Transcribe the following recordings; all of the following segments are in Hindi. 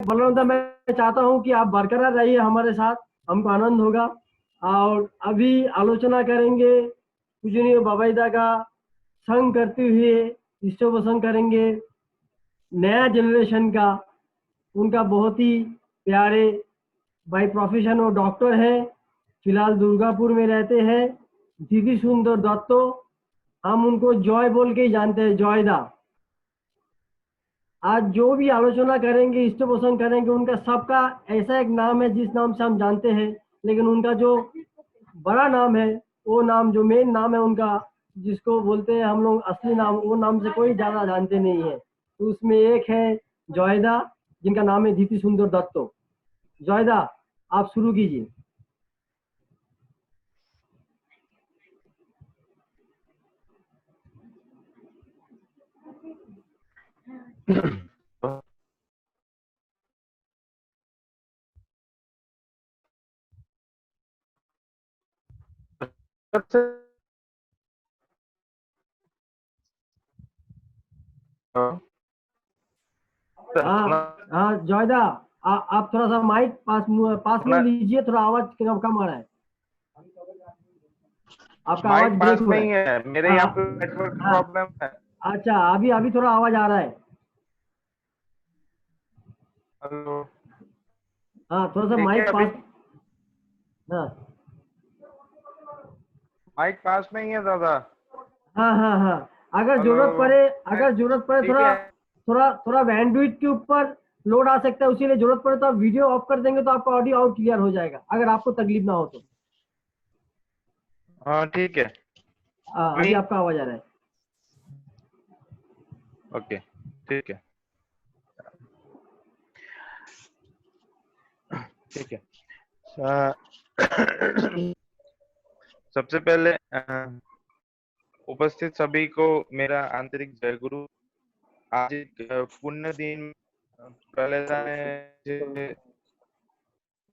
बलराम, मैं चाहता हूँ कि आप बरकरार रहिए हमारे साथ, हमको आनंद होगा। और अभी आलोचना करेंगे पूजनीय बाबाईदा का संग करते हुए, ईष्टोपसंग करेंगे नया जनरेशन का। उनका बहुत ही प्यारे, बाई प्रोफेशन वो डॉक्टर है, फिलहाल दुर्गापुर में रहते हैं, दीदी सुंदर दत्तो। हम उनको जॉय बोल के ही जानते हैं, जॉयदा। आज जो भी आलोचना करेंगे, इष्टपोषण करेंगे, उनका सबका ऐसा एक नाम है जिस नाम से हम जानते हैं, लेकिन उनका जो बड़ा नाम है, वो नाम जो मेन नाम है उनका, जिसको बोलते हैं हम लोग असली नाम, वो नाम से कोई ज्यादा जानते नहीं है। तो उसमें एक है जॉयदा, जिनका नाम है दीति सुंदर दत्तो। जॉयदा, आप शुरू कीजिए। हाँ हाँ जॉयदा, आप थोड़ा सा माइक पास में लीजिए, थोड़ा आवाज कम आ रहा है, आपका आवाज माइक ब्रेक पास हो में रहा ही है। है, मेरे यहाँ पे नेटवर्क हाँ, प्रॉब्लम है। अच्छा, अभी अभी थोड़ा आवाज आ रहा है। हेलो, हाँ, थोड़ा सा देखिए माइक अभी पास। हाँ माइक पास में ही है दादा। हाँ हाँ हाँ, अगर हेलो, जरूरत पड़े, अगर जरूरत पड़े ठीक थोड़ा है। थोड़ा थोड़ा बैंडविड्थ के ऊपर लोड आ सकता है, उसीलिए जरूरत पड़े तो आप वीडियो ऑफ कर देंगे तो आपका ऑडियो और क्लियर हो जाएगा, अगर आपको तकलीफ ना हो तो। हाँ ठीक है। हाँ, अभी आपका आवाज आ रहा है। ओके, ठीक है, ठीक है। सबसे पहले उपस्थित सभी को मेरा आंतरिक जय गुरु। आज एक पुण्य दिन। पहले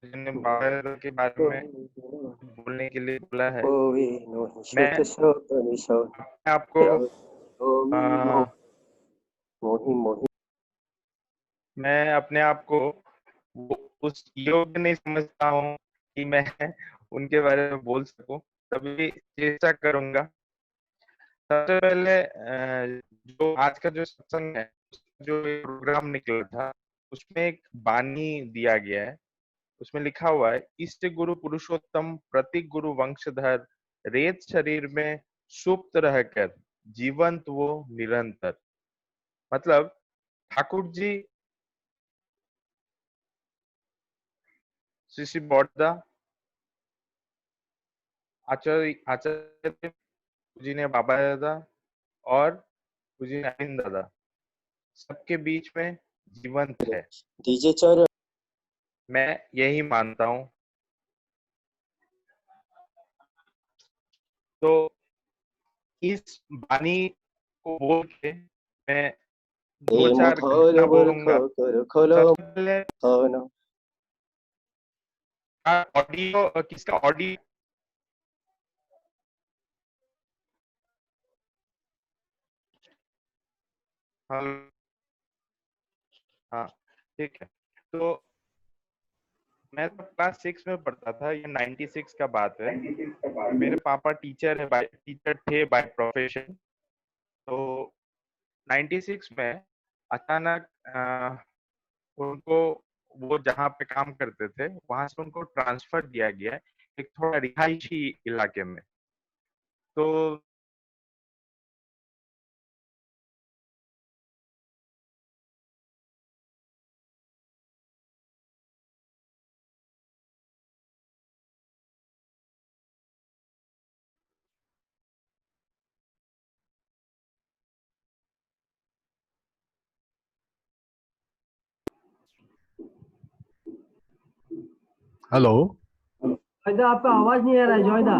जिन्होंने बाबा के बारे में बोलने के लिए बोला है, मैं आपको मैं अपने आप को उस योग्य नहीं समझता हूँ कि मैं उनके बारे में बोल सकूं, तभी चेष्टा करूंगा। सबसे पहले जो आज का जो सत्संग है, जो प्रोग्राम निकला था, उसमें एक बानी दिया गया है। उसमें लिखा हुआ है, इष्ट गुरु पुरुषोत्तम प्रतीक गुरु वंशधर, रेत शरीर में सुप्त रहकर जीवंत वो निरंतर। मतलब ठाकुर जी श्री श्री बौद्धा आचार्य आचार्य जी ने बाबा दादा और पूजी ने अरविंद दादा, सबके बीच में जीवंत है। डीजे चौर मैं यही मानता हूँ। तो इस बानी को बोल के मैं दो चार घटना बोलूंगा। सबसे पहले ऑडियो, किसका ऑडियो? हाँ, ठीक है। तो मैं तो क्लास 6 में पढ़ता था, ये 96 का बात है। मेरे पापा टीचर थे बाय प्रोफेशन। तो 96 में अचानक उनको, वो जहाँ पे काम करते थे वहां से उनको ट्रांसफर दिया गया है एक थोड़ा रिहायशी इलाके में। तो हेलो, जॉयदा, आपका आवाज नहीं आ रहा है जॉयदा।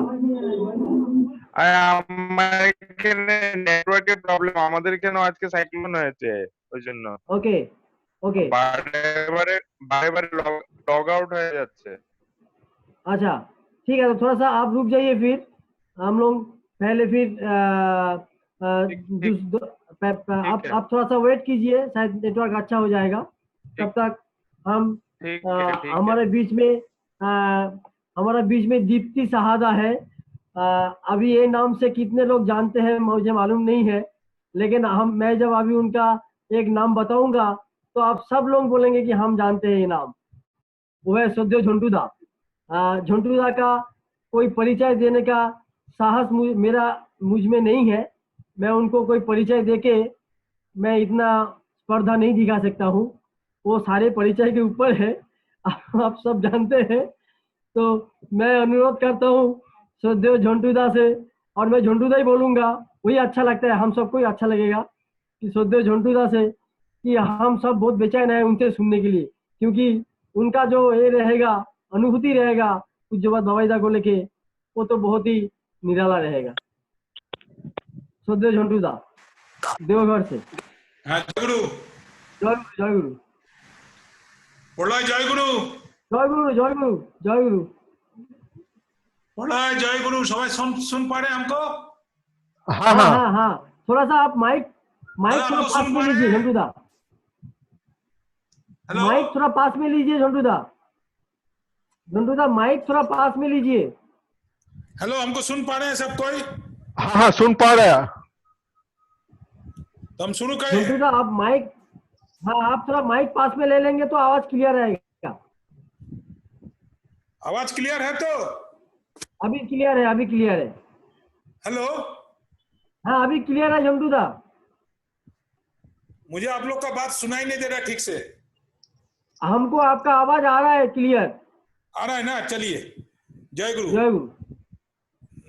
নেটওয়ার্কের প্রবলেম, আমাদের কেন আজকে সাইক্লোন হয়েছে ওই জন্য ओके ओके, বারে বারে বারে बारे लॉग आउट হয়ে যাচ্ছে। अच्छा ठीक है, तो थोड़ा सा आप रुक जाइए, फिर हम लोग पहले फिर ठीक ठीक ठीक है, आप थोड़ा सा वेट कीजिए, शायद नेटवर्क अच्छा हो जाएगा ठीक तब तक। हम ठीक है, ठीक है। हमारे बीच में हमारा बीच में दीप्ति सहादा है। अभी ये नाम से कितने लोग जानते हैं मुझे मालूम नहीं है, लेकिन मैं जब अभी उनका एक नाम बताऊंगा तो आप सब लोग बोलेंगे कि हम जानते हैं ये नाम। वो है सदैव झंटूदा। झंटूदा का कोई परिचय देने का साहस मुझ में नहीं है। मैं उनको कोई परिचय देके मैं इतना स्पर्धा नहीं दिखा सकता हूँ। वो सारे परिचय के ऊपर है। आप सब जानते हैं। तो मैं अनुरोध करता हूँ सदैव झंटूदा से, और मैं झंटूदा ही बोलूंगा, वही अच्छा लगता है, हम सबको ही अच्छा लगेगा कि सदैव झंटूदा से, कि हम सब बहुत बेचैन है उनसे सुनने के लिए, क्योंकि उनका जो ये रहेगा, अनुभूति रहेगा पूज्य बाबा दवाईदा को लेके, वो तो बहुत ही निराला रहेगा। सदैव झंटूदा देवघर से। हाँ जय गुरु। जय गुरु जय गुरु बोला जय गुरु। जय गुरु जय गुरु जय गुरु। बोला जय गुरु। सबाई सुन पा रहे हैं हमको? हाँ हाँ हाँ, थोड़ा सा आप माइक अरे थोड़ा हमको पास सुन में पा रहे लीजिए हैं? झंटूदा। हेलो माइक थोड़ा पास में लीजिए झंटूदा। झंटूदा माइक थोड़ा पास में लीजिए। हेलो, हमको सुन पा रहे हैं सब कोई? हाँ हाँ सुन पा रहे हैं। तो हम शुरू करें? झंटूदा आप माइक, हाँ आप थोड़ा माइक पास में ले लेंगे तो आवाज क्लियर रहेगा। आवाज क्लियर है तो? अभी क्लियर है, अभी क्लियर है। हेलो, हाँ अभी क्लियर है झंटूदा। मुझे आप लोग का बात सुनाई नहीं दे रहा ठीक से। हमको आपका आवाज आ रहा है क्लियर। आ रहा है ना? चलिए, जय गुरु। जय गुरु।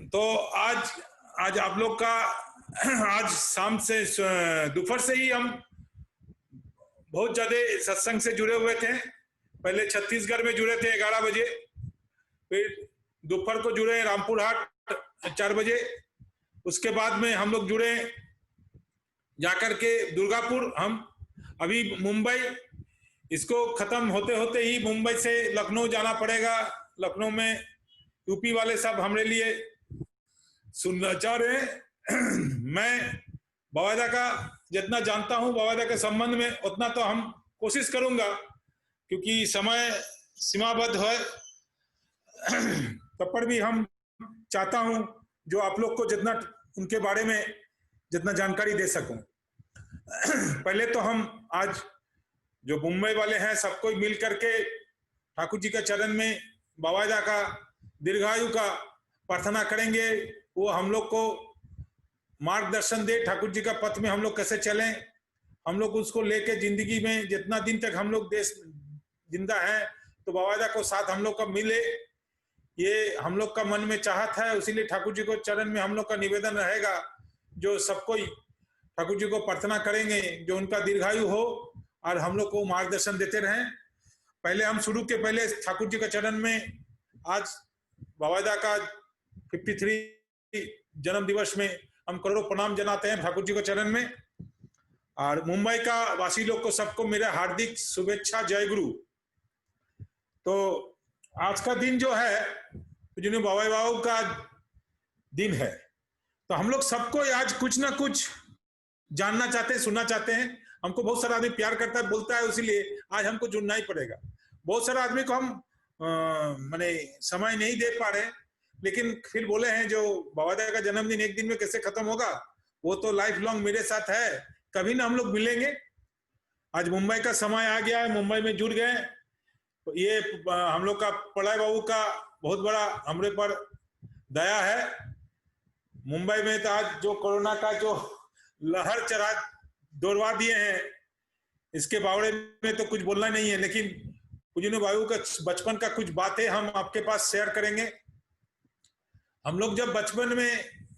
तो आज आप लोग का आज शाम से दोपहर से ही हम बहुत ज्यादा सत्संग से जुड़े हुए थे। पहले छत्तीसगढ़ में जुड़े थे 11 बजे, फिर दोपहर को जुड़े रामपुर हाट 4 बजे। उसके बाद में हम लोग जुड़े जाकर के दुर्गापुर। हम अभी मुंबई, इसको खत्म होते होते ही मुंबई से लखनऊ जाना पड़ेगा। लखनऊ में यूपी वाले सब हमारे लिए सुनना चाह रहे हैं। मैं बाबादा का जितना जानता हूं, बाबादा के संबंध में उतना तो हम कोशिश करूंगा, क्योंकि समय सीमाबद्ध है। तब पर भी हम चाहता हूं जो आप लोग को जितना उनके बारे में जितना जानकारी दे सकूं। पहले तो हम आज जो मुंबई वाले हैं सबको मिल करके ठाकुर जी के चरण में बाबादा का दीर्घायु का प्रार्थना करेंगे। वो हम लोग को मार्गदर्शन दे, ठाकुर जी का पथ में हम लोग कैसे चलें, हम लोग उसको लेके जिंदगी में जितना दिन तक हम लोग देश जिंदा है तो बाबादा को साथ हम लोग का मिले, ये हम लोग का मन में चाहत है। इसीलिए ठाकुर जी को चरण में हम लोग का निवेदन रहेगा, जो सबको ठाकुर जी को प्रार्थना करेंगे जो उनका दीर्घायु हो और हम लोग को मार्गदर्शन देते रहें। पहले हम शुरू के पहले ठाकुर जी के चरण में आज बाबादा का 53 जन्म दिवस में हम करोड़ों प्रणाम जनाते हैं ठाकुर जी के चरण में। और मुंबई का वासी लोग को सबको मेरा हार्दिक शुभेच्छा, जय गुरु। तो आज का दिन जो है जिन्हें बाबा बाबू का दिन है, तो हम लोग सबको आज कुछ ना कुछ जानना चाहते हैं, सुनना चाहते हैं। हमको बहुत सारा आदमी प्यार करता है, बोलता है, इसीलिए आज हमको जुड़ना ही पड़ेगा। बहुत सारा आदमी को हम माने समय नहीं दे पा रहे, लेकिन फिर बोले हैं जो बाबादा का जन्मदिन एक दिन में कैसे खत्म होगा, वो तो लाइफ लॉन्ग मेरे साथ है, कभी ना हम लोग मिलेंगे। आज मुंबई का समय आ गया है, मुंबई में जुड़ गए। तो ये हम लोग का पढ़ाई बाबू का बहुत बड़ा हमरे पर दया है। मुंबई में तो आज जो कोरोना का जो लहर चढ़ा दौड़वा दिए हैं, इसके बावड़े में तो कुछ बोलना नहीं है, लेकिन पूजनीय बाबू का बचपन का कुछ बातें हम आपके पास शेयर करेंगे। हम लोग जब बचपन में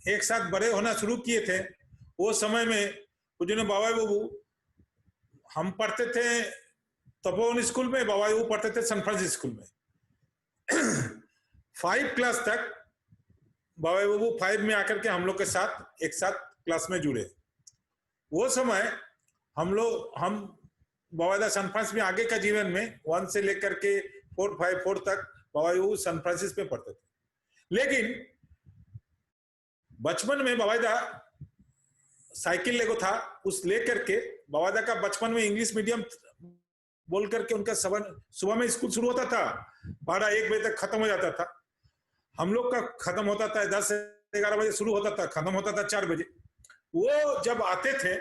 एक साथ बड़े होना शुरू किए थे, वो समय में पूजनीय बाबा बाबू हम पढ़ते थे तपोवन स्कूल में, बाबा बाबू पढ़ते थे सन फ्रांसिस स्कूल में। 5 क्लास तक बाबा बाबू 5 में आकर के हम लोग के साथ एक साथ क्लास में जुड़े। वो समय हम बाबा सन फ्रांसिस में आगे का जीवन में 1 से लेकर के 4, 5, 4 तक बाबा बाबू सन फ्रांसिस में पढ़ते थे। लेकिन बचपन में बाबादा साइकिल लेगो था, उस लेकर के बाबादा का बचपन में इंग्लिश मीडियम बोल करके उनका सुबह में स्कूल शुरू होता था, 12-1 बजे तक खत्म हो जाता था। हम लोग का खत्म होता था 10-11 बजे शुरू होता था, खत्म होता था 4 बजे। वो जब आते थे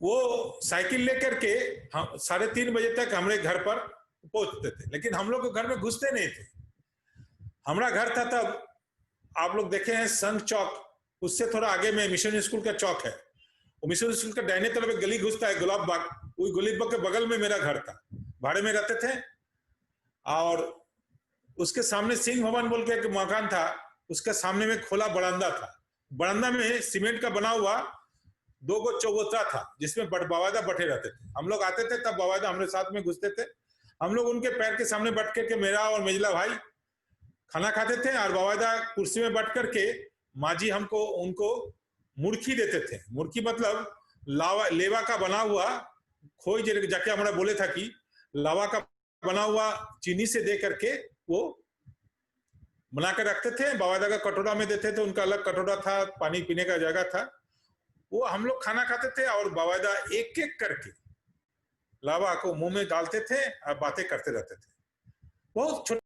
वो साइकिल लेकर के हम 3:30 बजे तक हमारे घर पर पहुंचते थे, लेकिन हम लोग घर में घुसते नहीं थे। हमारा घर था तब, आप लोग देखे हैं संघ चौक, उससे थोड़ा आगे में मिशन स्कूल का चौक है। वो मिशन स्कूल का दाहिने तरफ एक गली घुसता है, गुलाब बाग, वही गुलाब बाग के बगल में मेरा घर था। भाड़े में रहते थे और उसके सामने सिंह भवन बोल के एक मकान था, उसके सामने में खुला बरामदा था। बरामदा में सीमेंट का बना हुआ 2 गो चौबूतरा था, जिसमें बावादा बैठे रहते थे। हम लोग आते थे तब बावादा हमारे साथ में घुसते थे। हम लोग उनके पैर के सामने बैठ करके मेरा और मेजला भाई खाना खाते थे, और बावादा कुर्सी में बैठ करके माँ जी हमको उनको मुर्खी देते थे। मुर्खी मतलब लेवा का बना हुआ खोई, जाके हमारा बोले था कि लावा का बना हुआ चीनी से दे करके वो बना कर रखते थे। बावादा का कटोरा में देते थे, उनका अलग कटोरा था, पानी पीने का जगह था। वो हम लोग खाना खाते थे और बावादा एक एक करके लावा को मुंह में डालते थे और बातें करते रहते थे।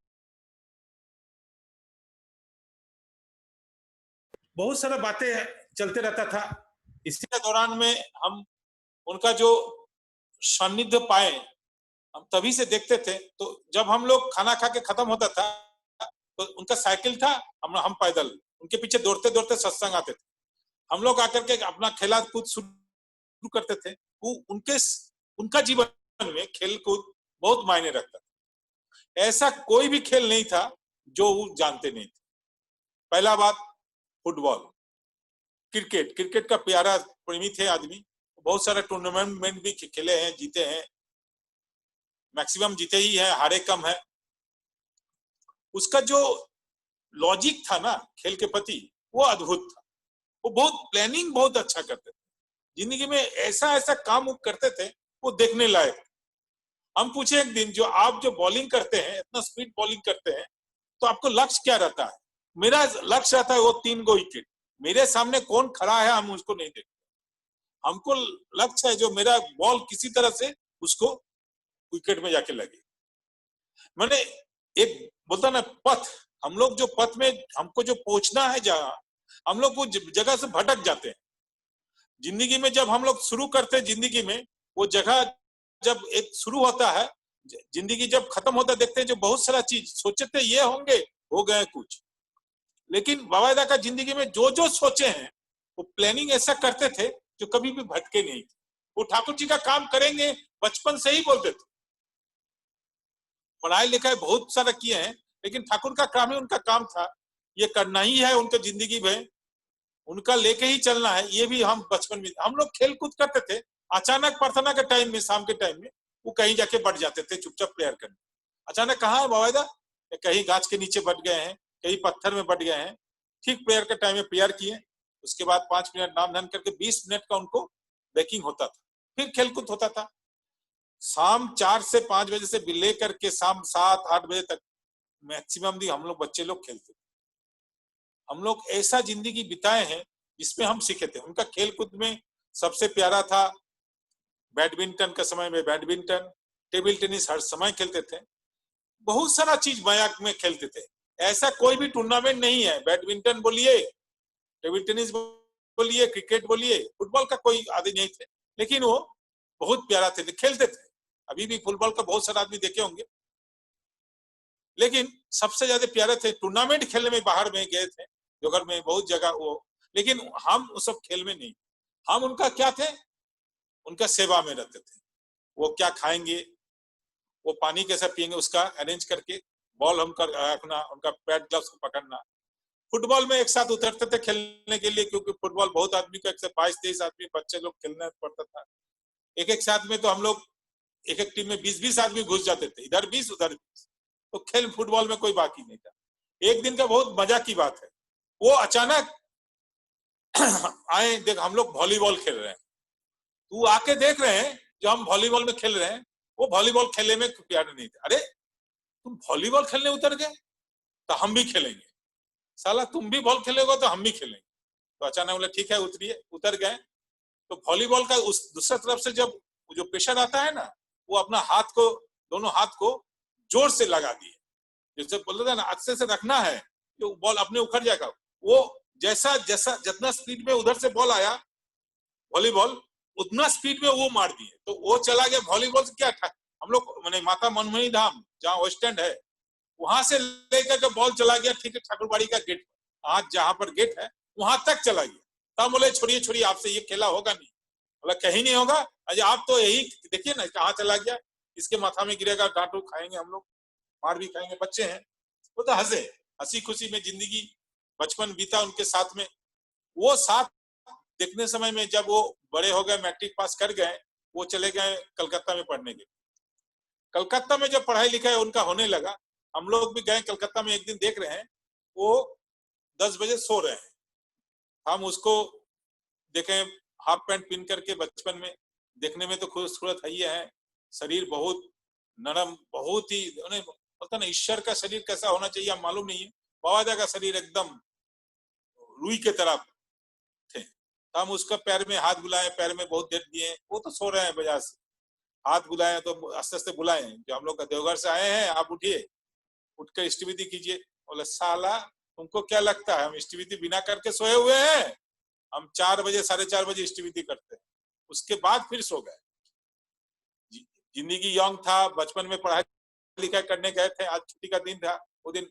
बहुत सारा बातें चलते रहता था। इसी के दौरान में हम उनका जो सानिध्य पाए, हम तभी से देखते थे। तो जब हम लोग खाना खा के खत्म होता था तो उनका साइकिल था, हम पैदल उनके पीछे दौड़ते दौड़ते सत्संग आते थे। हम लोग आकर के अपना खेला कूद शुरू करते थे। उनका जीवन में खेल कूद बहुत मायने रखता था। ऐसा कोई भी खेल नहीं था जो वो जानते नहीं थे। पहला बात फुटबॉल, क्रिकेट का प्यारा प्रेमी थे आदमी। बहुत सारे टूर्नामेंट भी खेले हैं, जीते हैं, मैक्सिमम जीते ही हैं, हारे कम है। उसका जो लॉजिक था ना खेल के प्रति, वो अद्भुत था। वो बहुत प्लानिंग बहुत अच्छा करते थे। जिंदगी में ऐसा काम करते थे वो देखने लायक। हम पूछे एक दिन, आप जो बॉलिंग करते हैं, इतना स्पीड बॉलिंग करते हैं, तो आपको लक्ष्य क्या रहता है? मेरा लक्ष्य रहता है वो 3 गो विकेट। मेरे सामने कौन खड़ा है हम उसको नहीं देखते, हमको लक्ष्य है जो मेरा बॉल किसी तरह से उसको विकेट में जाके लगे। मैंने एक बोलता ना पथ, हम लोग जो पथ में हमको जो पहुंचना है जहां, हम लोग वो जगह से भटक जाते हैं। जिंदगी में जब हम लोग शुरू करते हैं, जिंदगी में वो जगह जब एक शुरू होता है, जिंदगी जब खत्म होता देखते हैं जो बहुत सारा चीज सोचे थे ये होंगे, हो गए कुछ। लेकिन बाबादा का जिंदगी में जो जो सोचे हैं वो प्लानिंग ऐसा करते थे जो कभी भी भटके नहीं थे। वो ठाकुर जी का काम करेंगे बचपन से ही बोलते थे। पढ़ाई लिखाई बहुत सारा किए हैं, लेकिन ठाकुर का काम ही उनका काम था, ये करना ही है उनके जिंदगी में, उनका लेके ही चलना है। ये भी हम बचपन में हम लोग खेल कूद करते थे। अचानक प्रार्थना के टाइम में, शाम के टाइम में वो कहीं जाके बैठ जाते थे चुपचाप प्रेयर करने। अचानक कहाँ है बाबादा? कहीं गाछ के नीचे बैठ गए हैं, कहीं पत्थर में बैठ गए हैं। ठीक प्रेयर के टाइम में प्रेयर किए, उसके बाद 5 मिनट नाम ध्यान करके 20 मिनट का उनको ब्रेकिंग होता था, फिर खेलकूद होता था। शाम 4 से 5 बजे से लेकर के शाम 7-8 बजे तक मैक्सिमम भी हम लोग बच्चे लोग खेलते थे। हम लोग ऐसा जिंदगी बिताए हैं जिसमें हम सीखे थे। उनका खेलकूद में सबसे प्यारा था बैडमिंटन के समय में बैडमिंटन, टेबल टेनिस हर समय खेलते थे। बहुत सारा चीज मजाक में खेलते थे। ऐसा कोई भी टूर्नामेंट नहीं है, बैडमिंटन बोलिए, टेबल टेनिस बोलिए, क्रिकेट बोलिए, फुटबॉल का कोई आदि नहीं थे, लेकिन वो बहुत प्यारा थे, खेलते थे। अभी भी फुटबॉल का बहुत सारा आदमी देखे होंगे, लेकिन सबसे ज्यादा प्यारे थे। टूर्नामेंट खेलने में बाहर में गए थे, जोगर में बहुत जगह वो, लेकिन हम उस सब खेल में नहीं। हम उनका क्या थे, उनका सेवा में रहते थे। वो क्या खाएंगे, वो पानी कैसे पिएंगे, उसका अरेंज करके, बॉल हमका रखना, उनका पैड ग्लव्स को पकड़ना। फुटबॉल में एक साथ उतरते थे खेलने के लिए, क्योंकि फुटबॉल बहुत आदमी को 22-23 आदमी बच्चे लोग खेलना पड़ता था। एक एक साथ में तो हम लोग एक एक टीम में 20-20 आदमी घुस जाते थे, इधर 20 उधर 20। तो खेल फुटबॉल में कोई बाकी नहीं था। एक दिन का बहुत मजा की बात है, वो अचानक आए, देख हम लोग वॉलीबॉल खेल रहे हैं, तू आके देख रहे हैं जो हम वॉलीबॉल में खेल रहे हैं, वो वॉलीबॉल खेलने में प्यारे नहीं थे। अरे तुम वॉलीबॉल खेलने उतर गए, तो हम भी खेलेंगे, साला तुम भी बॉल खेलेगा तो हम भी खेलेंगे। तो अचानक बोले ठीक है उतरिए, उतर गए। तो वॉलीबॉल का उस दूसरा तरफ से जब जो प्रेशर आता है ना, वो अपना हाथ को, दोनों हाथ को जोर से लगा दिए, जैसे बोलते हैं ना अच्छे से रखना है, जो बॉल अपने उखड़ जाएगा। वो जैसा जैसा जितना स्पीड में उधर से बॉल आया वॉलीबॉल, उतना स्पीड में वो मार दिए, तो वो चला गया वॉलीबॉल से। क्या था, हम लोग मैंने माता मनमोहनी धाम जहाँ वेस्ट एंड है, वहां से लेकर के बॉल चला गया, ठीक है, ठाकुरबाड़ी का गेट, आज जहां पर गेट है वहां तक चला गया। तब बोले छोड़िए छोड़िए, आपसे ये खेला होगा नहीं। बोला कहीं नहीं होगा, अजय आप तो यही देखिए ना कहाँ चला गया, इसके माथा में गिरेगा, डांटो खाएंगे हम लोग, मार भी खाएंगे, बच्चे हैं। वो तो हंसे, हंसी खुशी में जिंदगी बचपन बीता उनके साथ में। वो साथ देखने समय में जब वो बड़े हो गए, मैट्रिक पास कर गए, वो चले गए कलकत्ता में पढ़ने के। कलकत्ता में जब पढ़ाई लिखाई उनका होने लगा, हम लोग भी गए कलकत्ता में। एक दिन देख रहे हैं वो 10 बजे सो रहे हैं, हम उसको देखें हाफ पैंट पहन करके, बचपन में देखने में तो खूबसूरत है, शरीर बहुत नरम, बहुत ही पता ना ईश्वर का शरीर कैसा होना चाहिए हम मालूम नहीं है। बाबाजा का शरीर एकदम रुई के तरह थे। हम उसका पैर में हाथ बुलाए, पैर में बहुत देर दिए, वो तो सो रहे हैं बाजार से, हाथ बुलाए तो आस्ते आस्ते बुलाए, जो हम लोग का देवघर से आए हैं, आप उठिए, उठकर इष्टविधि कीजिए। बोले साला तुमको क्या लगता है हम इष्टविधि बिना करके सोए हुए हैं? हम 4 बजे 4:30 बजे इष्टविधि करते हैं, उसके बाद फिर सो गए। जिंदगी यंग था, बचपन में पढ़ाई लिखाई करने गए थे, आज छुट्टी का दिन था, वो दिन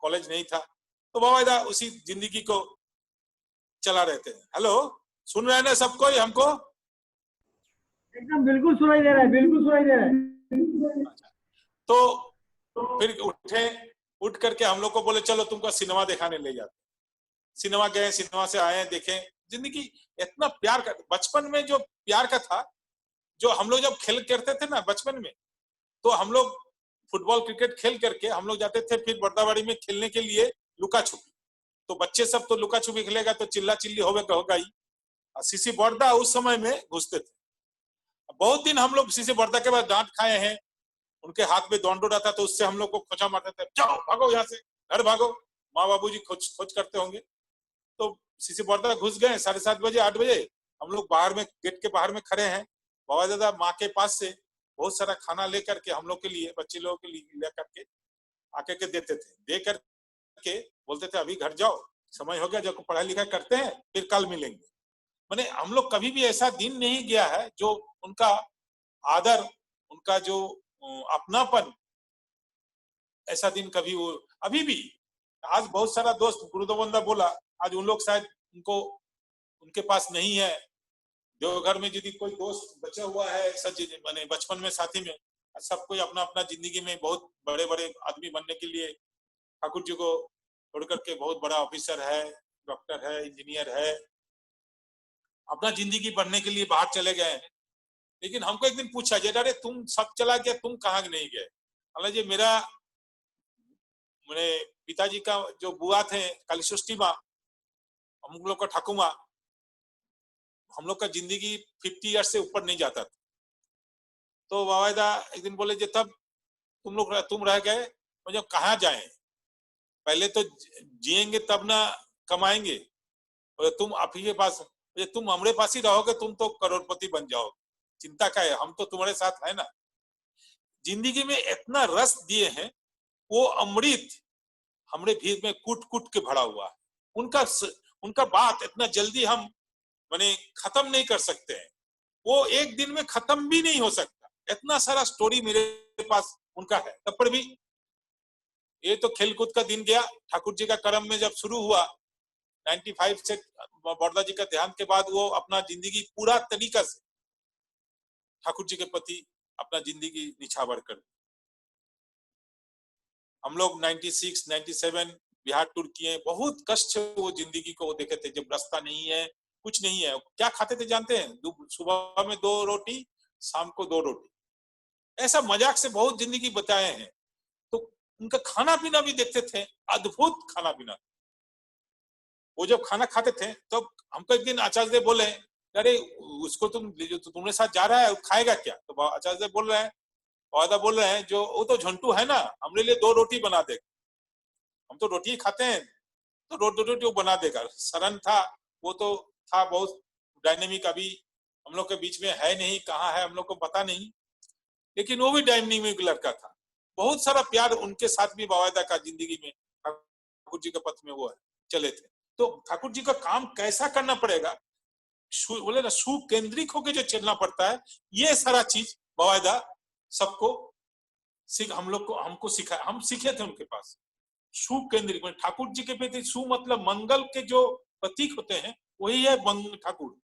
कॉलेज नहीं था, तो बाबा उसी जिंदगी को चला रहते हैं। हेलो, सुन रहे हैं ना सब कोई हमको? एकदम बिल्कुल सुनाई दे रहा है, बिल्कुल सुनाई दे रहा है। तो फिर उठे, उठ करके हम लोग को बोले चलो तुमको सिनेमा दिखाने ले जाते। सिनेमा गए, सिनेमा से आए, देखे। जिंदगी इतना प्यार का, बचपन में जो प्यार का था, जो हम लोग जब खेल करते थे ना बचपन में, तो हम लोग फुटबॉल क्रिकेट खेल करके हम लोग जाते थे फिर बर्दाबाड़ी में खेलने के लिए लुका छुपी। तो बच्चे सब तो लुका छुपी खेलेगा तो चिल्ला चिल्ली होगा ही। सीसी बर्दा उस समय में घुसते थे। बहुत दिन हम लोग सीसी बर्दा के बाद डांट खाए हैं, उनके हाथ में दंडो रहता तो उससे हम लोग को खोचा मारते थे, जाओ भागो यहाँ से, घर भागो, माँ बाबूजी खोज करते होंगे। तो सीसी बर्दा घुस गए, 7:30 बजे 8 बजे हम लोग बाहर में, गेट के बाहर में खड़े हैं। बाबा दादा माँ के पास से बहुत सारा खाना लेकर के हम लोग के लिए, बच्चे लोगों के लिए लेकर के आके के देते थे, दे करके बोलते थे अभी घर जाओ, समय हो गया, जब पढ़ाई लिखाई करते हैं फिर कल मिलेंगे। मैंने हम लोग कभी भी ऐसा दिन नहीं गया है जो उनका आदर, उनका जो अपनापन, ऐसा दिन कभी वो अभी भी। आज बहुत सारा दोस्त, गुरुदोबंदा बोला, आज उन लोग शायद उनको उनके पास नहीं है। देवघर में यदि कोई दोस्त बचा हुआ है सच मैंने बचपन में साथी में, सब कोई अपना अपना जिंदगी में बहुत बड़े बड़े आदमी बनने के लिए ठाकुर जी को छोड़ करके बहुत बड़ा ऑफिसर है, डॉक्टर है, इंजीनियर है, अपना जिंदगी बढ़ने के लिए बाहर चले गए। लेकिन हमको एक दिन पूछा जे अरे तुम सब चला गया, तुम कहाँ नहीं गए? हालांकि मेरा मेरे पिताजी का जो बुआ थे कालीसृष्टि माँ, हम लोग का ठाकुमा, हम लोग का जिंदगी 50 ईयर्स से ऊपर नहीं जाता था। तो बाबा एक दिन बोले जे तब तुम रह गए, मुझे कहाँ जाए, पहले तो जिएंगे तब ना कमाएंगे, और तुम आप ही के पास, तुम हमारे पास ही रहोगे, तुम तो करोड़पति बन जाओगे, चिंता क्या है, हम तो तुम्हारे साथ है ना। जिंदगी में इतना रस दिए हैं, वो अमृत हमारे भीड़ में कूट कूट के भरा हुआ है। उनका बात इतना जल्दी हम माने खत्म नहीं कर सकते हैं, वो एक दिन में खत्म भी नहीं हो सकता, इतना सारा स्टोरी मेरे पास उनका है। तब पर भी ये तो खेलकूद का दिन गया, ठाकुर जी का कर्म में जब शुरू हुआ 95 से बड़दा जी का देहांत के बाद, वो अपना जिंदगी पूरा तरीका से ठाकुर जी के प्रति अपना जिंदगी निछावर कर। हम लोग 96, 97 बिहार टूर किए, बहुत कष्ट से वो जिंदगी को वो देखे थे, जब रास्ता नहीं है, कुछ नहीं है। क्या खाते थे जानते हैं? सुबह में 2 रोटी, शाम को 2 रोटी, ऐसा मजाक से बहुत जिंदगी बताए हैं। तो उनका खाना पीना भी देखते थे, अद्भुत खाना पीना। वो जब खाना खाते थे तो हमको एक दिन आचार्य देव बोले, अरे उसको तुम्हारे साथ जा रहा है, खाएगा क्या? तो आचार्य देव बोल रहे हैं, वादा बोल रहे हैं, जो वो तो झंटू है ना, हमारे लिए 2 रोटी बना देगा, हम तो रोटी ही खाते हैं, तो 2 रोटी वो बना देगा। सरन था, वो तो था बहुत डायनेमिक, अभी हम लोग के बीच में है नहीं, कहाँ है हम लोग को पता नहीं, लेकिन वो भी डायनेमिक लड़का था। बहुत सारा प्यार उनके साथ भी बावायदा का जिंदगी में ठाकुर जी के पथ में वो चले थे। तो ठाकुर जी का काम कैसा करना पड़ेगा, बोले ना सुकेंद्रित होकर जो चलना पड़ता है, ये सारा चीज बावायदा सबको हमको सिखा, हम सीखे थे उनके पास। सुकेंद्रित ठाकुर जी के प्रति सु मतलब मंगल के जो प्रतीक होते हैं वही है ठाकुर,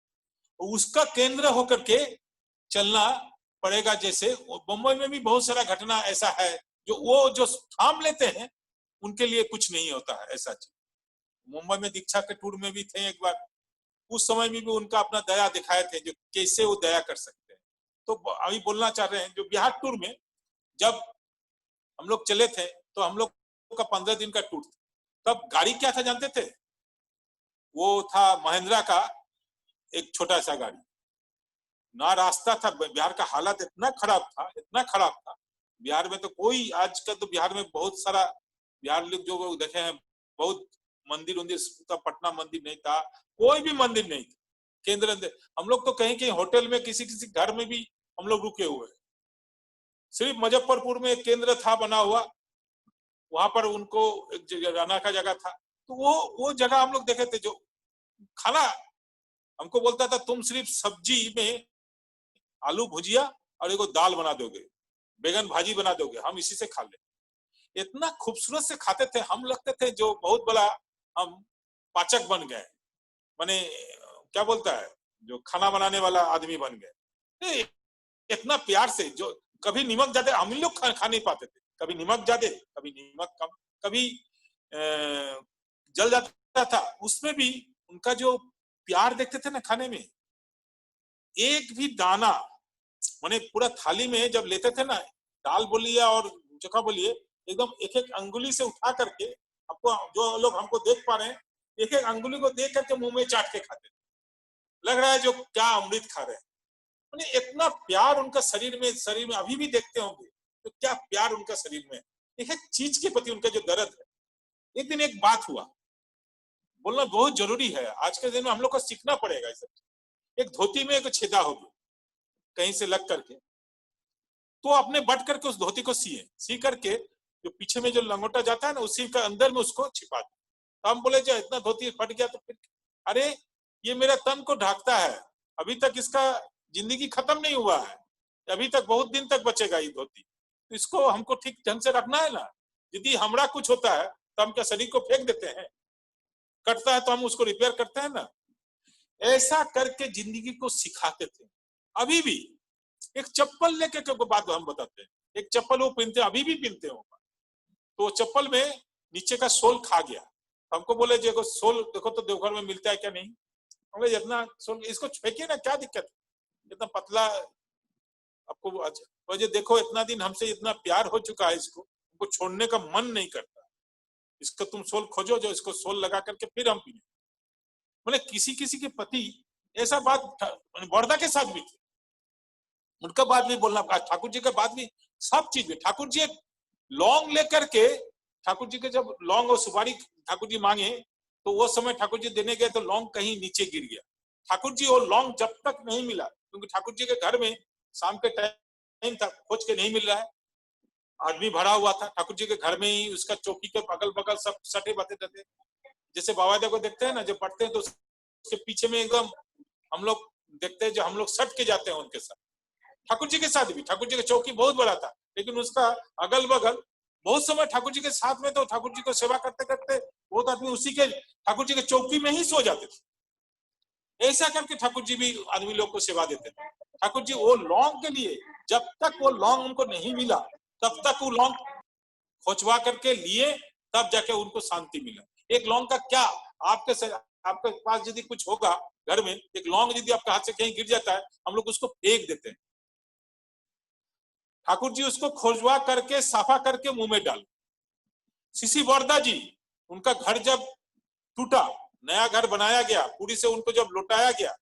उसका केंद्र होकर के चलना पड़ेगा। जैसे मुंबई में भी बहुत सारा घटना ऐसा है जो वो जो थाम लेते हैं उनके लिए कुछ नहीं होता है ऐसा चीज। मुंबई में दीक्षा के टूर में भी थे एक बार, उस समय में भी उनका अपना दया दिखाए थे जो कैसे वो दया कर सकते हैं। तो अभी बोलना चाह रहे हैं जो बिहार टूर में जब हम लोग चले थे तो हम लोग का 15 दिन का टूर था। तब गाड़ी क्या था जानते थे? वो था महिंद्रा का एक छोटा सा गाड़ी, ना रास्ता था। बिहार का हालत इतना खराब था। बिहार में तो कोई आजकल तो बिहार में बहुत सारा बिहार लोग जो देखे हैं, बहुत मंदिर पटना मंदिर नहीं था, कोई भी मंदिर नहीं था केंद्र। हम लोग तो कहीं कहीं होटल में किसी घर में भी हम लोग रुके हुए। सिर्फ मुजफ्फरपुर में एक केंद्र था बना हुआ, वहां पर उनको एक रहना का जगह था। तो वो जगह हम लोग देखे थे। जो खाना हमको बोलता था तुम सिर्फ सब्जी में आलू भुजिया और एगो दाल बना दोगे, बैगन भाजी बना दोगे, हम इसी से खा ले। इतना खूबसूरत से खाते थे, हम लगते थे जो बहुत बड़ा हम पाचक बन गए, माने क्या बोलता है जो खाना बनाने वाला आदमी बन गए। इतना प्यार से, जो कभी नमक ज्यादा हम लोग खा नहीं पाते थे, कभी नमक ज्यादा, कभी नमक कम, कभी जल जाता था, उसमें भी उनका जो प्यार देखते थे ना खाने में, एक भी दाना माने पूरा थाली में जब लेते थे ना, दाल बोलिए और चोखा बोलिए, एकदम एक एक अंगुली से उठा करके, आपको जो लोग हमको देख पा रहे हैं, एक एक अंगुली को देख करके मुंह में चाट के खाते थे, लग रहा है जो क्या अमृत खा रहे हैं। माने इतना प्यार उनका शरीर में अभी भी देखते होंगे तो क्या प्यार उनका शरीर में, एक एक चीज के प्रति उनका जो दर्द है। एक दिन एक बात हुआ, बोलना बहुत जरूरी है, आज के दिन में हम लोग को सीखना पड़ेगा। एक धोती में एक छेदा होगी कहीं से लग करके, तो अपने बट करके उस धोती को सी करके जो पीछे में जो लंगोटा जाता है ना, उसी का अंदर में उसको छिपा दो। तो हम बोले जो इतना धोती फट गया तो फिर, अरे ये मेरा तन को ढकता है, अभी तक इसका जिंदगी खत्म नहीं हुआ है, अभी तक बहुत दिन तक बचेगा ये धोती, तो इसको हमको ठीक ढंग से रखना है ना। यदि हमारा कुछ होता है तो हम क्या शरीर को फेंक देते हैं? कटता है तो हम उसको रिपेयर करते हैं ना। ऐसा करके जिंदगी को सिखाते थे। अभी भी एक चप्पल लेके के बात हम बताते हैं, एक चप्पल वो पहनते, अभी भी पहनते होगा, तो चप्पल में नीचे का सोल खा गया, हमको बोले जो सोल देखो तो देवघर में मिलता है क्या? नहीं। हम जितना सोल इसको फेंकिए ना, क्या दिक्कत है, इतना पतला आपको वजह देखो, इतना दिन हमसे इतना प्यार हो चुका है, इसको हमको छोड़ने का मन नहीं करता। इसका तुम सोल खोजो, जो इसको सोल लगा करके फिर हम पिए। बोले किसी किसी के पति ऐसा बात वर्धा के साथ भी थी, उनका बात भी बोलना, ठाकुर जी का बात भी, सब चीज में ठाकुर जी एक लौंग लेकर के, ठाकुर जी के जब लौंग और सुपारी ठाकुर जी मांगे तो वो समय ठाकुर जी देने गए तो लौंग कहीं नीचे गिर गया। ठाकुर जी वो लौंग जब तक नहीं मिला, क्योंकि ठाकुर जी के घर में शाम के टाइम था, खोज के नहीं मिल रहा है, आदमी भरा हुआ था, ठाकुर जी के घर में ही उसका चौकी के अगल बगल सब सटे बते रहते। जैसे बाबादा को देखते हैं ना, जब पढ़ते हैं तो उसके पीछे में एकदम हम लोग देखते हैं, जो हम लोग सट के जाते हैं उनके साथ। ठाकुर जी के साथ भी, ठाकुर जी का चौकी बहुत बड़ा था, लेकिन उसका अगल बगल बहुत समय ठाकुर जी के साथ में, तो ठाकुर जी को सेवा करते करते बहुत आदमी उसी के ठाकुर जी के चौकी में ही सो जाते थे। ऐसा करके ठाकुर जी भी आदमी लोग को सेवा देते थे। ठाकुर जी वो लौंग के लिए, जब तक वो लौंग उनको नहीं मिला तब तक वो लौंग खोजवा करके लिए, तब जाके उनको शांति मिला। एक लौंग का क्या, आपके पास यदि कुछ होगा घर में, एक लौंग यदि आपके हाथ से कहीं गिर जाता है, हम लोग उसको फेंक देते हैं। ठाकुर जी उसको खोजवा करके साफा करके मुंह में डाल। शिशि वर्दा जी, उनका घर जब टूटा, नया घर बनाया गया, पूरी से उनको जब लौटाया गया,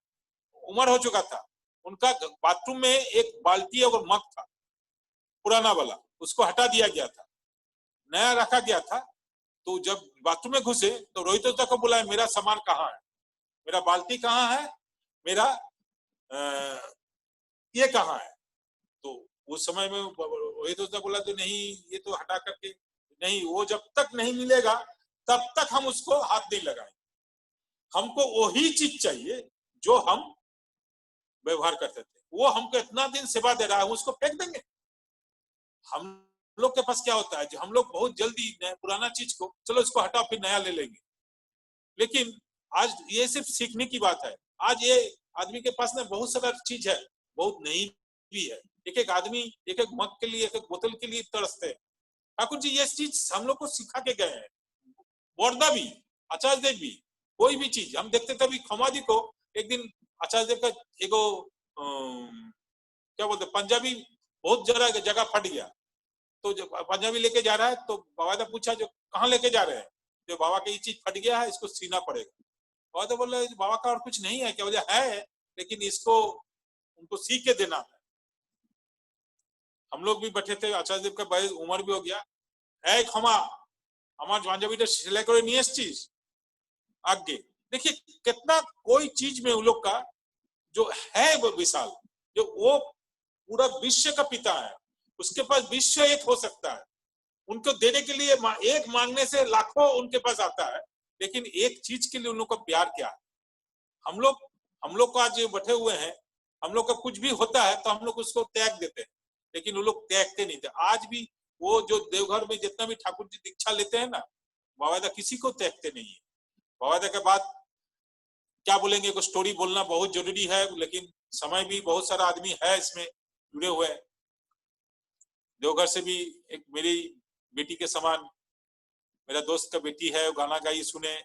उम्र हो चुका था, उनका बाथरूम में एक बाल्टी और मग था पुराना वाला, उसको हटा दिया गया था, नया रखा गया था। तो जब बाथरूम में घुसे तो रोहित को बुलाया, मेरा सामान कहाँ है, मेरा बाल्टी कहाँ है, मेरा ये कहाँ है? तो उस समय में वही तो बोला तो नहीं, ये तो हटा करके नहीं, वो जब तक नहीं मिलेगा तब तक हम उसको हाथ नहीं लगाएंगे। हमको वही चीज चाहिए जो हम व्यवहार करते थे। वो हमको इतना दिन सेवा दे रहा है, उसको फेंक देंगे? हम लोग के पास क्या होता है, जो हम लोग बहुत जल्दी पुराना चीज को चलो इसको हटाओ फिर नया ले लेंगे। लेकिन आज ये सिर्फ सीखने की बात है। आज ये आदमी के पास ना बहुत सारा चीज है, बहुत नहीं भी है। एक एक आदमी एक एक मग के लिए, एक एक बोतल के लिए तरसते हैं। ठाकुर जी ये चीज हम लोग को सिखा के गए हैं। बोरदा भी, आचार्य देव भी, कोई भी चीज हम देखते थे। अभी खमादी को एक दिन आचार्य देव का एगो क्या बोलते पंजाबी बहुत जगह फट गया, तो जब पंजाबी लेके जा रहा है तो बाबा ने पूछा जो कहाँ लेके जा रहे हैं? जो बाबा का ये चीज फट गया है, इसको सीना पड़ेगा। बाबा तो बोल रहे बाबा का और कुछ नहीं है क्या? बोले है, लेकिन इसको उनको सी के देना है। हम लोग भी बैठे थे, आचार्य देव का बड़े उम्र भी हो गया है। क्षमा আমার পাঞ্জাবিটা সেলাই করে নিয়ে এসেছিস आगे। देखिए कितना कोई चीज में उन लोग का जो है वो विशाल, जो वो पूरा विश्व का पिता है, उसके पास विश्व एक हो सकता है। उनको देने के लिए एक मांगने से लाखों उनके पास आता है, लेकिन एक चीज के लिए उन लोग का प्यार क्या है? हम लोग को आज बैठे हुए हैं, हम लोग का कुछ भी होता है तो हम लोग उसको त्याग देते हैं, लेकिन वो लोग त्यागते नहीं थे। आज भी वो जो देवघर में जितना भी ठाकुर जी दीक्षा लेते हैं ना, बाबा किसी को त्यागते नहीं है। बाबा के बाद क्या बोलेंगे, को स्टोरी बोलना बहुत जरूरी है, लेकिन समय भी बहुत सारा आदमी है इसमें जुड़े हुए। देवघर से भी एक मेरी बेटी के समान मेरा दोस्त का बेटी है, वो गाना गाई सुने,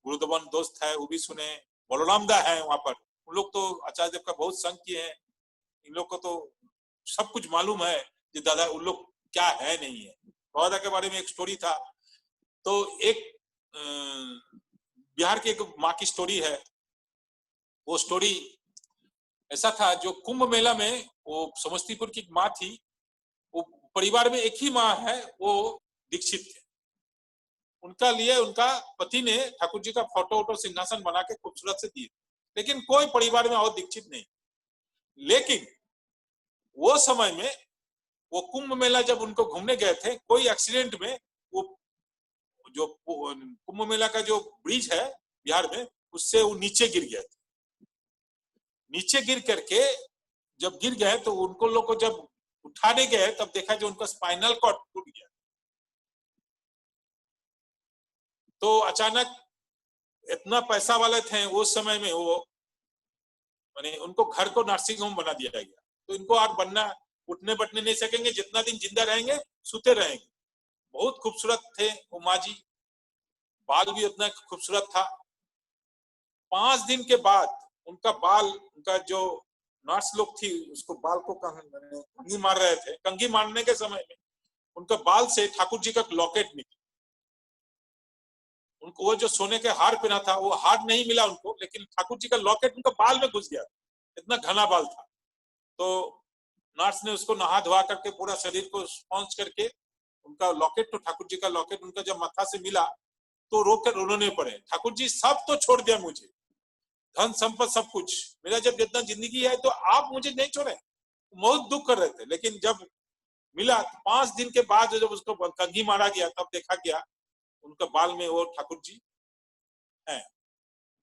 गुरुदवन दोस्त है वो भी सुने, बलराम दा है वहां पर। उन लोग तो आचार्य देव का बहुत संग किए हैं, इन लोग को तो सब कुछ मालूम है कि दादा उन लोग क्या है नहीं है। बाबा के बारे में एक स्टोरी था, तो एक बिहार की एक माँ की स्टोरी है। वो स्टोरी ऐसा था, जो कुंभ मेला में वो समस्तीपुर की माँ थी, वो परिवार में एक ही माँ है, वो दीक्षित थे। उनका लिए उनका पति ने ठाकुर जी का फोटो सिंहासन बना के खूबसूरत से दिए, लेकिन कोई परिवार में और दीक्षित नहीं। लेकिन वो समय में वो कुंभ मेला जब उनको घूमने गए थे, कोई एक्सीडेंट में वो जो कुंभ मेला का जो ब्रिज है बिहार में, उससे वो नीचे गिर गए थे। नीचे गिर करके जब गिर गए तो उनको लोग को जब उठाने गए तब देखा जो उनका स्पाइनल कॉर्ड टूट गया। तो अचानक इतना पैसा वाले थे उस समय में, वो माने उनको घर को नर्सिंग होम बना दिया गया। तो इनको आज बनना, उठने बैठने नहीं सकेंगे, जितना दिन जिंदा रहेंगे सोते रहेंगे। बहुत खूबसूरत थे वो माँ जी, बाल भी उतना खूबसूरत था। 5 दिन के बाद उनका बाल, उनका जो नर्स लोग थी उसको बाल को कंघी मार रहे थे, कंघी मारने के समय में उनका बाल से ठाकुर जी का लॉकेट निकला। उनको वो जो सोने के हार पहना था वो हार नहीं मिला उनको, लेकिन ठाकुर जी का लॉकेट उनका बाल में घुस गया, इतना घना बाल था। तो नर्स ने उसको नहा धोआ करके पूरा शरीर को स्पॉन्ज करके उनका लॉकेट, तो ठाकुर जी का लॉकेट उनका जब माथा से मिला तो रो कर रोने पड़े, ठाकुर जी सब तो छोड़ दिया मुझे, धन संपत्ति सब कुछ मेरा जब जितना जिंदगी है तो आप मुझे नहीं छोड़े। बहुत दुख कर रहे थे, लेकिन जब मिला 5 दिन के बाद जब उसको कंघी मारा गया तब देखा गया उनका बाल में वो ठाकुर जी है।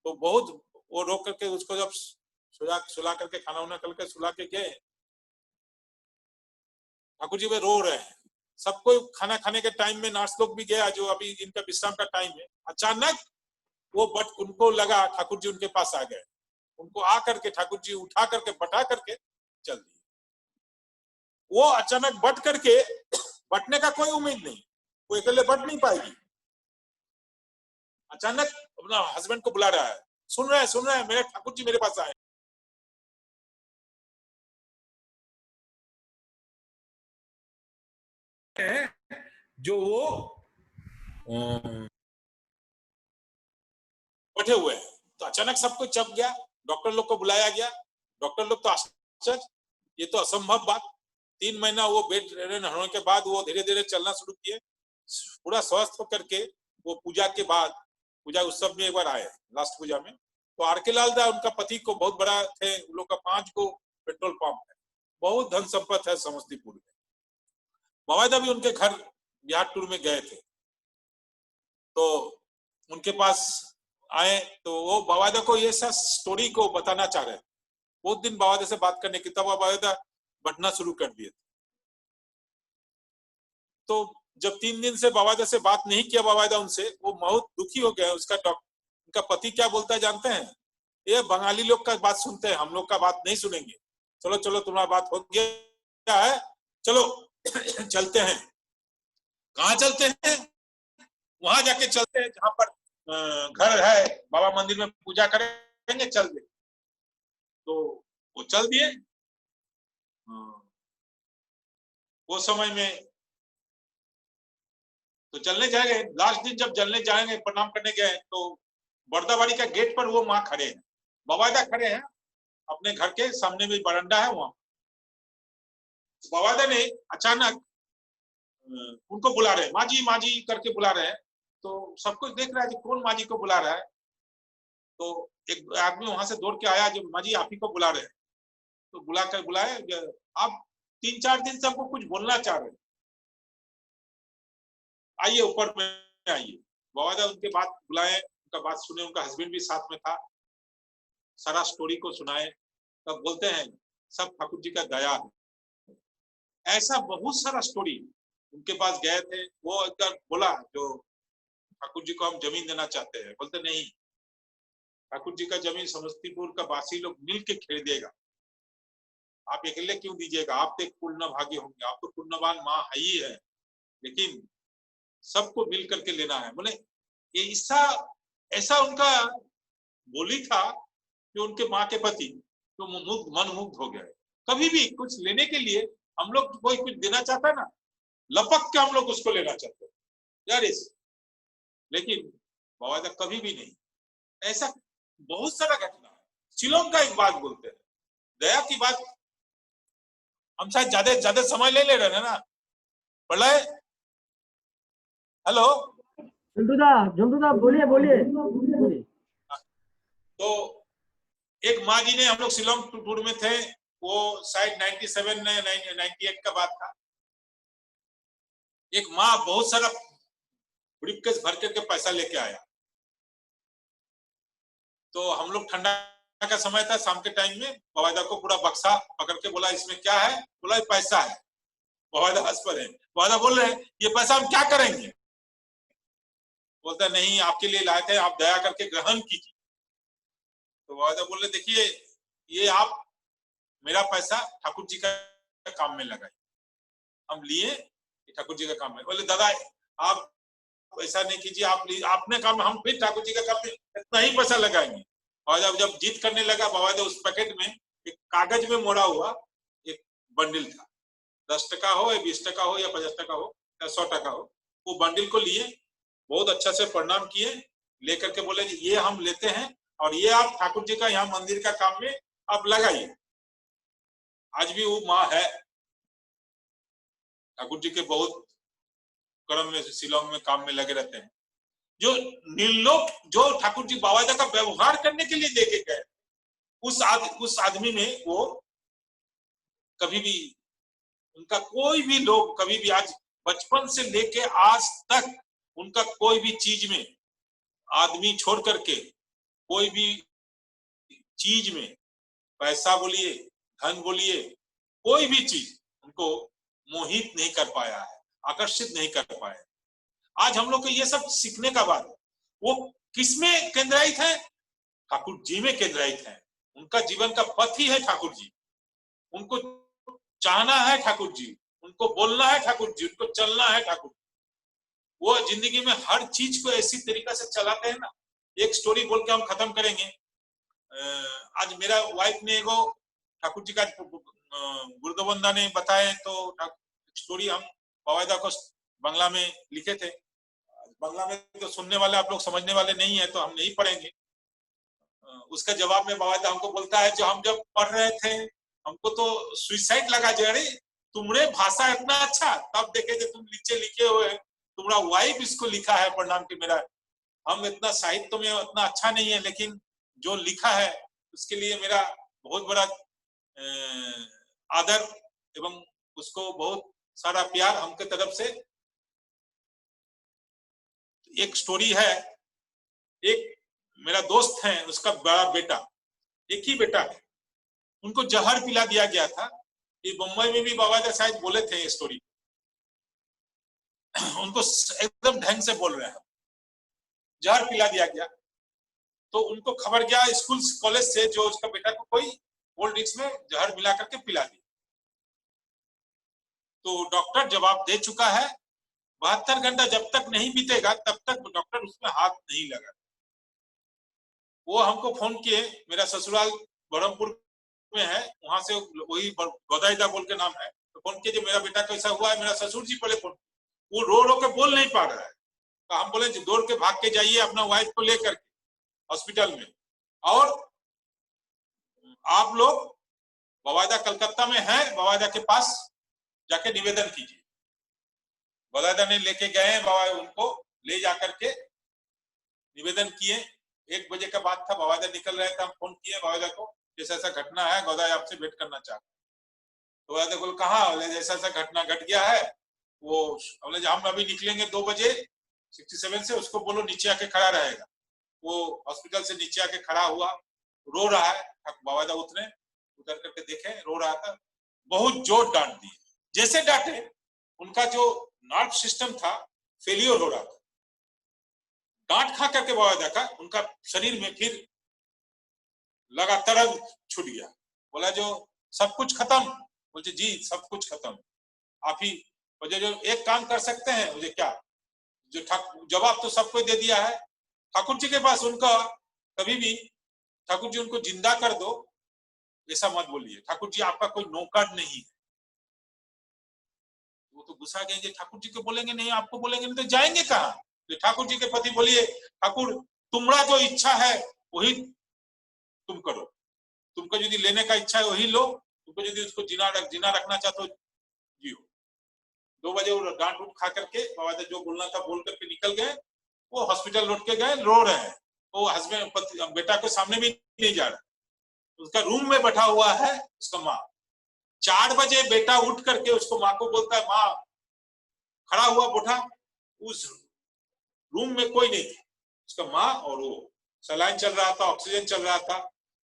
तो बहुत वो रो करके उसको जब सुला करके खाना वाना करके सुला के गए, ठाकुर जी वे रो रहे हैं। सबको खाना खाने के टाइम में नर्स लोग भी गया, जो अभी इनका विश्राम का टाइम है। अचानक वो बट उनको लगा ठाकुर जी उनके पास आ गए, उनको आकर के ठाकुर जी उठा करके बटा करके चल दिए। वो अचानक बट करके, बटने का कोई उम्मीद नहीं, वो अकेले बट नहीं पाएगी। अचानक अपना हस्बैंड को बुला रहा है, सुन रहा है मेरे ठाकुर जी मेरे पास आए। जो वो बैठे हुए हैं, तो अचानक सबको चप गया। डॉक्टर लोग को बुलाया गया, डॉक्टर लोग तो आश्चर्य, ये तो असंभव बात। 3 महीना वो बेड रिडन होने के बाद वो धीरे धीरे चलना शुरू किए, पूरा स्वस्थ होकर के वो पूजा के बाद, पूजा उत्सव में एक बार आए, लास्ट पूजा में तो आर.के. लाल दा उनका पति को बहुत बड़ा थे, उन लोग का 5 गो पेट्रोल पंप है, बहुत धन संपत्ति है समस्तीपुर में। बवायदा भी उनके घर बिहार टूर में गए थे, तो उनके पास आए तो वो बवायदा को ये सब स्टोरी को बताना चाह रहे थे। बहुत दिन बवायदा से बात करने की, तब बवायदा बढ़ना शुरू कर दिए थे। तो जब 3 दिन से बवायदा से बात नहीं किया बवायदा उनसे, वो बहुत दुखी हो गया। उनका पति क्या बोलता है जानते हैं? ये बंगाली लोग का बात सुनते हैं, हम लोग का बात नहीं सुनेंगे। चलो चलो तुम्हारा बात हो गया है, चलो चलते हैं। कहाँ चलते हैं? वहां जाके चलते हैं जहां पर घर है, बाबा मंदिर में पूजा करेंगे, चल दे। तो वो चल दिए। वो समय में तो चलने जाएंगे, लास्ट दिन जब जलने जाएंगे, प्रणाम करने गए, तो बर्दाबाड़ी का गेट पर वो माँ खड़े हैं, बवायदा खड़े हैं, अपने घर के सामने में बरंडा है वहां। बवायदा ने अचानक उनको बुला रहे हैं, माँ जी करके बुला रहे हैं। तो सब कुछ देख रहा है कि कौन माँ जी को बुला रहा है। तो एक आदमी वहां से दौड़ के आया, जो माँ जी आप ही को बुला रहे हैं। तो बुलाए, आप 3-4 दिन से हमको कुछ बोलना चाह रहे हैं, आइए ऊपर में आइए। बवायदा उनके बात बुलाए, उनका बात सुने, उनका हस्बैंड भी साथ में था, सारा स्टोरी को सुनाए। तब बोलते हैं सब ठाकुर जी का दया है। ऐसा बहुत सारा स्टोरी उनके पास गए थे। वो एक बार बोला, जो ठाकुर जी को हम जमीन देना चाहते हैं। बोलते नहीं, ठाकुर जी का जमीन समस्तीपुर का वासी लोग मिल के खरीदेगा, आप अकेले क्यों दीजिएगा? आप तो एक पूर्ण भागी होंगे, आप तो पूर्णवान माँ है ही है, लेकिन सबको मिल करके लेना है। बोले ये ऐसा उनका बोली था कि उनके माँ के पति तो मन मुग्ध हो गए। कभी भी कुछ लेने के लिए हम लोग, कोई कुछ देना चाहता है ना, लपक के हम लोग उसको लेना चाहते हैं यार इस, लेकिन बवायदा कभी भी नहीं। ऐसा बहुत सारा घटना है। शिलोंग का एक बात बोलते हैं, दया की बात। हम शायद ज्यादा समय ले रहे हैं ना। प्रलय, हेलो झंटू दा बोलिए। तो एक माँ जी ने, हम लोग शिलोंग टूर में थे, वो शायद 97 98 का बात था। एक माँ बहुत सारा ब्रीफकेस भर करके पैसा लेके आया। तो हम लोग ठंडा का समय था, शाम के टाइम में, बवायदा को पूरा बक्सा पकड़ के बोला इसमें क्या है? बोला पैसा है। बवायदा हंस पड़े। बवायदा बोल रहे हैं ये पैसा हम क्या करेंगे? बोलता नहीं, आपके लिए लाए थे, आप दया करके ग्रहण कीजिए। तो बवायदा बोल रहे देखिए, ये आप मेरा पैसा ठाकुर जी का काम में लगाए, हम लिए ठाकुर जी का काम में। बोले दादा आप ऐसा नहीं कीजिए, आप आपने काम, हम फिर ठाकुर जी का काम में इतना ही पैसा लगाएंगे। और जब जीत करने लगा बवायदा, उस पैकेट में एक कागज में मोड़ा हुआ एक बंडल था, 10 टका हो या 20 टका हो या 50 टका हो या 100 टका हो। वो बंडल को लिए, बहुत अच्छा से प्रणाम किए, लेकर के बोले ये हम लेते हैं और ये आप ठाकुर जी का यहाँ मंदिर का काम में आप लगाइए। आज भी वो माँ है, ठाकुर जी के बहुत कर्म में शिलोंग में काम में लगे रहते हैं। जो निर्लोक, जो ठाकुर जी बवायदा का व्यवहार करने के लिए देखे गए, उस आदमी में वो कभी भी, उनका कोई भी लोग कभी भी, आज बचपन से लेके आज तक उनका कोई भी चीज में, आदमी छोड़ करके कोई भी चीज में, पैसा बोलिए, धन बोलिए, कोई भी चीज उनको मोहित नहीं कर पाया है, आकर्षित नहीं कर पाया। आज हम लोग को ये सब सीखने का बात है। वो किसमें केंद्रित है? ठाकुर जी में केंद्रित है। उनका जीवन का पथ ही है ठाकुर जी। उनको चाहना है ठाकुर जी, उनको बोलना है ठाकुर जी, उनको चलना है ठाकुर। वो जिंदगी में हर चीज को ऐसी तरीका से चलाते हैं ना। एक स्टोरी बोल के हम खत्म करेंगे। आज मेरा वाइफ ने एगो ठाकुर जी का गुरुदोबंदा ने बताए, तो स्टोरी हम बवायदा को बांग्ला में लिखे थे। बांग्ला में तो सुनने वाले आप लोग समझने वाले नहीं है, तो हम नहीं पढ़ेंगे। उसका जवाब में बवायदा हमको बोलता है, जो हम जब पढ़ रहे थे हमको तो सुसाइड लगा, जो अरे तुम्हारे भाषा इतना अच्छा, तब देखे तुम नीचे लिखे हुए, तुम्हारा वाइफ इसको लिखा है प्रणाम के मेरा। हम इतना साहित्य में इतना अच्छा नहीं है, लेकिन जो लिखा है उसके लिए मेरा बहुत बड़ा आदर एवं उसको बहुत सारा प्यार हमके तरफ से। एक स्टोरी है, एक मेरा दोस्त है, उसका बड़ा बेटा, एक ही बेटा है, उनको जहर पिला दिया गया था। ये मुंबई में भी बाबा शायद बोले थे ये स्टोरी, उनको एकदम ढंग से बोल रहे हैं, जहर पिला दिया गया। तो उनको खबर गया स्कूल कॉलेज से, जो उसका बेटा को कोई कोल्ड ड्रिंक्स में जहर मिला करके पिला दिया। तो डॉक्टर जवाब दे चुका है, 72 घंटा जब तक नहीं बीतेगा तब तक डॉक्टर उसमें हाथ नहीं लगा। वो हमको फोन किए, मेरा ससुराल बरहमपुर में है, वहां से वही गोदाईदा बोल के नाम है, तो फोन किए मेरा बेटा कैसा हुआ है। मेरा ससुर जी पहले फोन, वो रो रो के बोल नहीं पा रहा है। तो हम बोले दौड़ के भाग के जाइए अपना वाइफ को लेकर के हॉस्पिटल में, और आप लोग बवायदा कलकत्ता में है, बवायदा के पास जाके निवेदन कीजिए। बवायदा ने लेके गए, बाबा उनको ले जाकर के निवेदन किए। 1 बजे का बात था, बवायदा निकल रहे थे, हम फोन किए बवायदा को, जैसा ऐसा घटना है, गोदाई आपसे भेंट करना चाहते। तो बवायदा बोले कहाँ, जैसा ऐसा घटना घट गया है। वो बोले हम अभी निकलेंगे 2 बजे 67 से, उसको बोलो नीचे आके खड़ा रहेगा। वो हॉस्पिटल से नीचे आके खड़ा हुआ, रो रहा है। बवायदा उतर करके देखे, रो रहा था, बहुत जोर डांट दिए। जैसे डांटे, उनका जो नर्व सिस्टम था फेलियर हो रहा था। डांट खा करके बवायदा का उनका शरीर में फिर लगातार छूट गया। बोला जो सब कुछ खत्म, बोलते जी सब कुछ खत्म, आप ही मुझे जो एक काम कर सकते हैं, मुझे क्या, जो जवाब तो सबको दे दिया है। ठाकुर जी के पास उनका कभी भी, ठाकुर जी उनको जिंदा कर दो ऐसा मत बोलिए, ठाकुर जी आपका कोई नौकर नहीं है। वो तो गुस्सा गए, ठाकुर जी को बोलेंगे नहीं, आपको बोलेंगे नहीं तो जाएंगे कहाँ। तो ठाकुर जी के प्रति बोलिए, ठाकुर तुम्हारा जो इच्छा है वही तुम करो, तुमको यदि लेने का इच्छा है वही लो, तुमको यदि उसको जीना रखना चाहते हो जियो। 2 बजे वो डांट उठ खा करके बाबा जो बोलना था बोल करके निकल गए। वो हॉस्पिटल लौट के गए, रो रहे हैं। वो हस्बैंड बेटा के सामने भी नहीं जा रहा, उसका रूम में बैठा हुआ है उसका माँ। 4 बजे बेटा उठ करके उसको माँ को बोलता है, माँ खड़ा हुआ उठा, उस रूम में कोई नहीं था, उसका माँ और वो। सलाइन चल रहा था, ऑक्सीजन चल रहा था,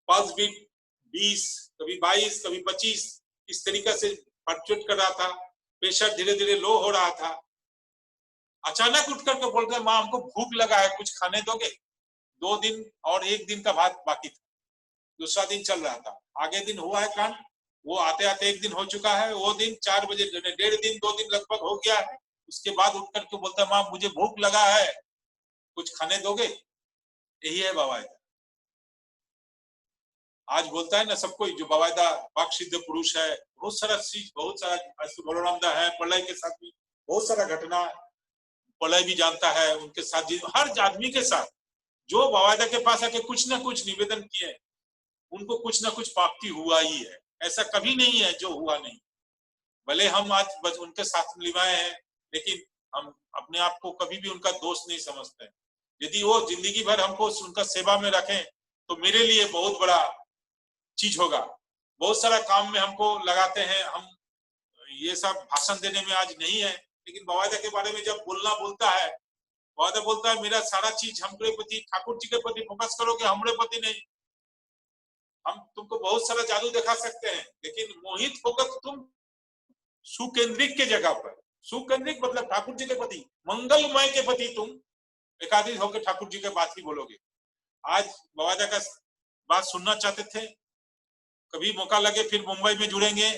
पल्स भी 20, कभी 22, कभी 25 इस तरीके से फ्लक्चुएट कर रहा था, प्रेशर धीरे धीरे लो हो रहा था। अचानक उठ करके बोल रहे, माँ हमको भूख लगा है, कुछ खाने दोगे। 2 दिन और 1 दिन का बात बाकी था, दूसरा दिन चल रहा था। आगे दिन हुआ है कांड, वो आते आते 1 दिन हो चुका है, वो दिन 4 बजे 1.5 दिन 2 दिन लगभग हो गया है। उसके बाद उठ करके बोलता है, माँ मुझे भूख लगा है, कुछ खाने दोगे। यही है बवायदा। आज बोलता है ना सबको, जो बवायदा वाक सिद्ध पुरुष है, बहुत सारा चीज, बहुत सारा बलरामदा है, प्रलय के साथ भी बहुत सारा घटना प्रलय भी जानता है, उनके साथ हर आदमी के साथ जो बवायदा के पास आके कुछ ना कुछ निवेदन किए, उनको कुछ ना कुछ प्राप्ति हुआ ही है। ऐसा कभी नहीं है जो हुआ नहीं। भले हम आज बस उनके साथ निभाए हैं, लेकिन हम अपने आप को कभी भी उनका दोस्त नहीं समझते। यदि वो जिंदगी भर हमको उनका सेवा में रखें तो मेरे लिए बहुत बड़ा चीज होगा। बहुत सारा काम में हमको लगाते हैं, हम ये सब भाषण देने में आज नहीं है, लेकिन बवायदा के बारे में जब बोलता है, बवायदा बोलता है मेरा सारा चीज हमरे प्रति, ठाकुर जी के प्रति फोकस करोगे, हमरे प्रति नहीं। हम तुमको बहुत सारा जादू दिखा सकते हैं, लेकिन मोहित होकर तुम सुकेंद्रिक के जगह पर, सुकेंद्रिक मतलब ठाकुर जी के प्रति, मंगलमय के प्रति तुम एकाधिक होकर ठाकुर जी के बात ही बोलोगे। आज बवायदा का बात सुनना चाहते थे, कभी मौका लगे फिर मुंबई में जुड़ेंगे।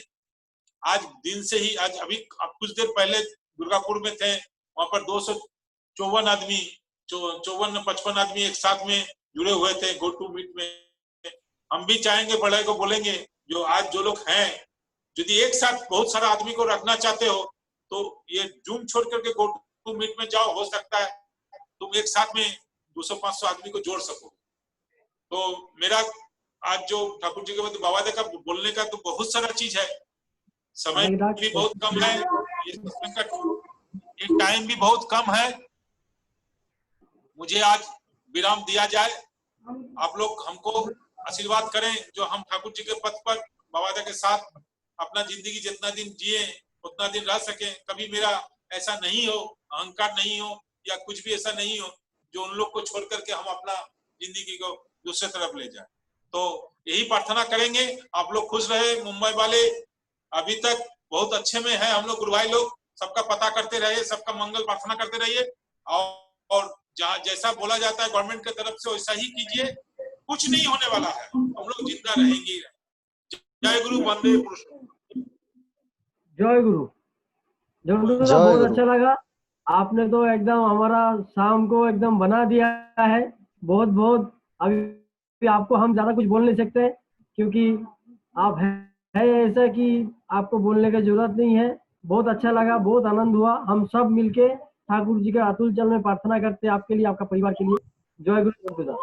आज दिन से ही, आज अभी कुछ देर पहले दुर्गापुर में थे, वहां पर 254 आदमी, 54-55 आदमी एक साथ में जुड़े हुए थे गो टू मीट में। हम भी चाहेंगे, बड़े को बोलेंगे, जो आज जो लोग हैं, यदि एक साथ बहुत सारा आदमी को रखना चाहते हो तो ये जूम छोड़ करके गो टू मीट में जाओ, हो सकता है तुम एक साथ में 200-500 आदमी को जोड़ सको। तो मेरा आज जो ठाकुर जी के बाद बवायदा का बोलने का तो बहुत सारा चीज है, समय भी बहुत कम है, ये टाइम भी बहुत कम है। मुझे आज विराम दिया जाए, आप लोग हमको आशीर्वाद करें जो हम ठाकुर जी के पथ पर बाबा के साथ अपना जिंदगी जितना दिन जिए उतना दिन रह सके। कभी मेरा ऐसा नहीं हो, अहंकार नहीं हो या कुछ भी ऐसा नहीं हो जो उन लोग को छोड़ करके हम अपना जिंदगी को दूसरे तरफ ले जाए। तो यही प्रार्थना करेंगे। आप लोग खुश रहे। मुंबई वाले अभी तक बहुत अच्छे में है। हम लोग गुरु भाई लोग सबका पता करते रहिए, सबका मंगल प्रार्थना करते रहिए और जहाँ जैसा बोला जाता है गवर्नमेंट की तरफ से वैसा ही कीजिए। कुछ नहीं होने वाला है, हम लोग जिंदा रहेंगे। जय गुरु, वंदे पुरुषोत्तम। जय गुरु। जय, बहुत अच्छा लगा। आपने तो एकदम हमारा शाम को एकदम बना दिया है। बहुत बहुत अभी आपको हम ज्यादा कुछ बोल नहीं सकते क्योंकि आप है ऐसा कि आपको बोलने की जरूरत नहीं है। बहुत अच्छा लगा, बहुत आनंद हुआ। हम सब मिलके ठाकुर जी के अतुल चरण में प्रार्थना करते हैं आपके लिए, आपका परिवार के लिए। जय गुरु।